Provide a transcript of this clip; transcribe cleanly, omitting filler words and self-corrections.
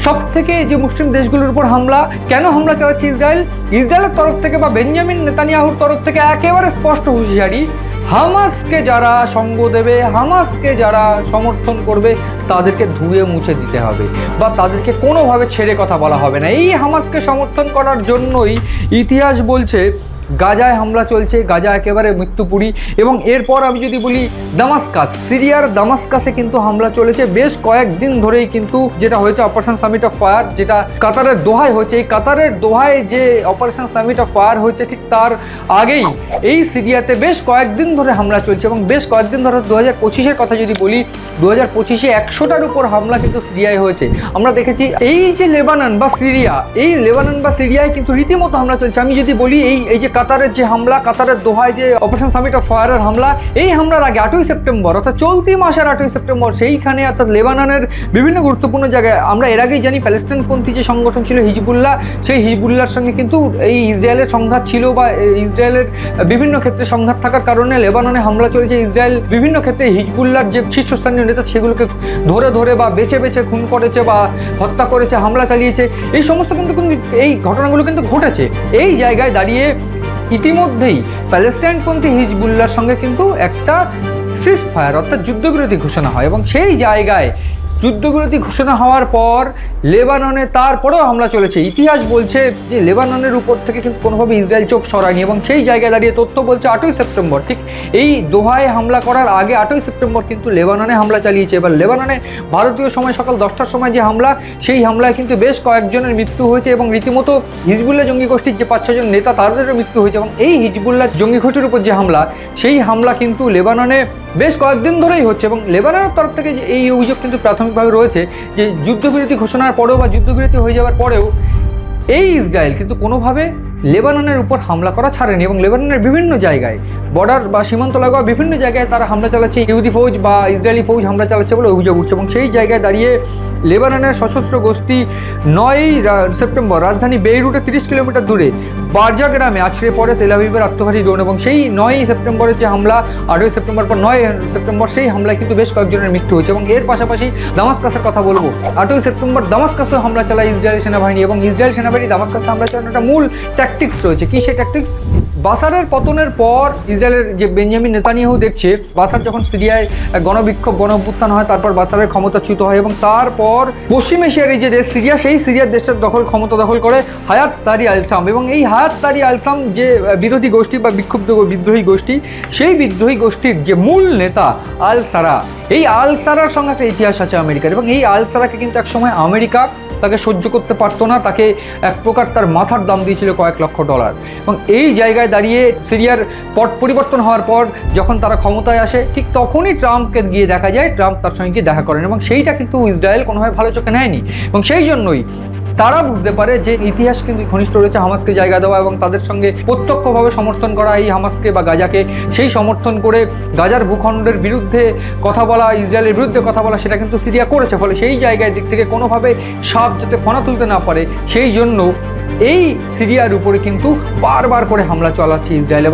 সবথেকে যে মুসলিম দেশগুলোর উপর হামলা, কেন হামলা চালাচ্ছে ইসরায়েলের তরফ থেকে বা বেঞ্জামিন নেতানিয়াহুর তরফ থেকে একেবারে স্পষ্ট হুঁশিয়ারি, হামাসকে যারা সঙ্গ দেবে, হামাসকে যারা সমর্থন করবে তাদেরকে ধুয়ে মুছে দিতে হবে বা তাদেরকে কোনোভাবে ছেড়ে কথা বলা হবে না। এই হামাসকে সমর্থন করার জন্যই ইতিহাস বলছে গাজায় হামলা চলছে, গাজা একেবারে মৃত্যুপুরী। এবং এরপর আমি যদি বলি দামাস্কাস, সিরিয়ার দামাস্কাসে কিন্তু হামলা চলেছে বেশ কয়েকদিন ধরেই, কিন্তু যেটা হয়েছে অপারেশন সামিট অফ ফায়ার, যেটা কাতারের দোহায় হয়েছে, এই কাতারের দোহায় যে অপারেশন সামিট অফ ফায়ার হয়েছে ঠিক তার আগেই এই সিরিয়াতে বেশ কয়েকদিন ধরে হামলা চলছে। এবং বেশ কয়েকদিন ধরে 2025-এর কথা যদি বলি, 2025-এ 100টার উপর হামলা কিন্তু সিরিয়ায় হয়েছে। আমরা দেখেছি এই যে লেবানন বা সিরিয়া, এই লেবানন বা সিরিয়ায় কিন্তু রীতিমতো হামলা চলছে। আমি যদি বলি এই যে কাতারের যে হামলা, কাতারের দোহায় যে অপারেশন সামিট অফ ফায়ারের হামলা, এই হামলার আগে 8ই সেপ্টেম্বর অর্থাৎ চলতি মাসের 8ই সেপ্টেম্বর সেইখানে অর্থাৎ লেবাননের বিভিন্ন গুরুত্বপূর্ণ জায়গায়, আমরা এর আগেই জানি প্যালেস্টাইনপন্থী যে সংগঠন ছিল হিজবুল্লাহ, সেই হিজবুল্লাহর সঙ্গে কিন্তু এই ইসরায়েলের সংঘাত ছিল বা ইসরায়েলের বিভিন্ন ক্ষেত্রে সংঘাত থাকার কারণে লেবাননে হামলা চলেছে। ইসরায়েল বিভিন্ন ক্ষেত্রে হিজবুল্লাহর যে শীর্ষস্থানীয় নেতা সেগুলোকে ধরে ধরে বা বেছে বেছে খুন করেছে বা হত্যা করেছে, হামলা চালিয়েছে। এই সমস্ত কিন্তু এই ঘটনাগুলো কিন্তু ঘটেছে। এই জায়গায় দাঁড়িয়ে ইতিমধ্যেই প্যালেস্টাইনপন্থী হিজবুল্লাহর সঙ্গে কিন্তু একটা সিজ ফায়ার অর্থাৎ যুদ্ধবিরতি ঘোষণা হয় এবং সেই জায়গায় যুদ্ধবিরতি ঘোষণা হওয়ার পর লেবাননে তারপরেও হামলা চলেছে। ইতিহাস বলছে যে লেবাননের উপর থেকে কিন্তু কোনোভাবে ইসরায়েল চোখ সরায়নি এবং সেই জায়গায় দাঁড়িয়ে তথ্য বলছে 8ই সেপ্টেম্বর, ঠিক এই দোহায় হামলা করার আগে 8ই সেপ্টেম্বর কিন্তু লেবাননে হামলা চালিয়েছে। এবার লেবাননে ভারতীয় সময় সকাল 10টার সময় যে হামলা, সেই হামলায় কিন্তু বেশ কয়েকজনের মৃত্যু হয়েছে এবং রীতিমতো হিজবুল্লাহ জঙ্গি গোষ্ঠীর যে 5-6 জন নেতা তাদেরও মৃত্যু হয়েছে। এবং এই হিজবুল্লাহ জঙ্গি গোষ্ঠীর উপর যে হামলা, সেই হামলা কিন্তু লেবাননে বেশ কয়েকদিন ধরেই হচ্ছে এবং লেবাননের তরফ থেকে এই অভিযোগ কিন্তু প্রাথমিকভাবে রয়েছে যে যুদ্ধবিরতি ঘোষণার পরেও বা যুদ্ধবিরতি হয়ে যাওয়ার পরেও এই ইসরায়েল কিন্তু কোনোভাবে লেবাননের উপর হামলা করা ছাড়েনি এবং লেবাননের বিভিন্ন জায়গায় বর্ডার বা সীমান্ত লাগোয়া বিভিন্ন জায়গায় তারা হামলা চালাচ্ছে, ইহুদি ফৌজ বা ইসরায়েলি ফৌজ হামলা চালাচ্ছে বলে অভিযোগ উঠছে। এবং সেই জায়গায় দাঁড়িয়ে লেবাননের সশস্ত্র গোষ্ঠী 9ই সেপ্টেম্বর রাজধানী বেইরুটে 30 কিলোমিটার দূরে বারজা গ্রামে আছড়ে পড়ে তেল আবিবের আত্মঘাতী ড্রোন এবং সেই 9ই সেপ্টেম্বরের যে হামলা, 8ই সেপ্টেম্বর পর 9ই সেপ্টেম্বর সেই হামলায় কিন্তু বেশ কয়েকজনের মৃত্যু হয়েছে। এবং এর পাশাপাশি দামাস্কাসের কথা বলবো, 8ই সেপ্টেম্বর দামাস্কাসেও হামলা চালায় ইসরায়েলি সেনাবাহিনী এবং ইসরায়েল সেনাবাহিনী দামাস্কাসে হামলা চালানোর একটা মূল ট্যাকটিক্স রয়েছে। কি সেই ট্যাকটিক্স? বাসারের পতনের পর ইসরায়েলের যে বেঞ্জামিন নেতানিয়াহু দেখছে বাসার যখন সিরিয়ায় গণবিক্ষোভ গণঅভ্যুত্থান হয়, তারপর বাসারের ক্ষমতাচ্যুত হয় এবং তারপর পশ্চিম এশিয়ার এই যে দেশ সিরিয়া, সেই সিরিয়ার দেশটার ক্ষমতা দখল করে হায়াত তাহরির আল-শাম এবং এই হায়াত তাহরির আল-শাম যে বিরোধী গোষ্ঠী বা বিক্ষুব্ধ বিদ্রোহী গোষ্ঠী, সেই বিদ্রোহী গোষ্ঠীর যে মূল নেতা আল সারা, এই আল সারার সঙ্গে একটা ইতিহাস আছে আমেরিকার এবং এই আল সারাকে কিন্তু একসময় আমেরিকা তাকে সহ্য করতে পারতো না, তাকে এক প্রকার তার মাথার দাম দিয়েছিল কয়েক লক্ষ ডলার। এবং এই জায়গায় দাঁড়িয়ে সিরিয়ার পট পরিবর্তন হওয়ার পর যখন তারা ক্ষমতায় আসে, ঠিক তখনই ট্রাম্পকে গিয়ে দেখা যায়, ট্রাম্প তার সঙ্গে গিয়ে দেখা করেন এবং সেইটা কিন্তু ইসরায়েল কোনোভাবে ভালো চোখে নেয়নি এবং সেই জন্যই তারা বুঝতে পারে যে ইতিহাস কিন্তু ঘনিষ্ঠ রয়েছে হামাসকে জায়গা দেওয়া এবং তাদের সঙ্গে প্রত্যক্ষভাবে সমর্থন করা এই হামাসকে বা গাজাকে, সেই সমর্থন করে গাজার ভূখণ্ডের বিরুদ্ধে কথা বলা, ইসরায়েলের বিরুদ্ধে কথা বলা, সেটা কিন্তু সিরিয়া করেছে। ফলে সেই জায়গায় দিক থেকে কোনোভাবে সাপ যাতে ফনা তুলতে না পারে সেই জন্য এই সিরিয়ার উপরে কিন্তু বারবার করে হামলা চালাচ্ছে ইসরায়েল।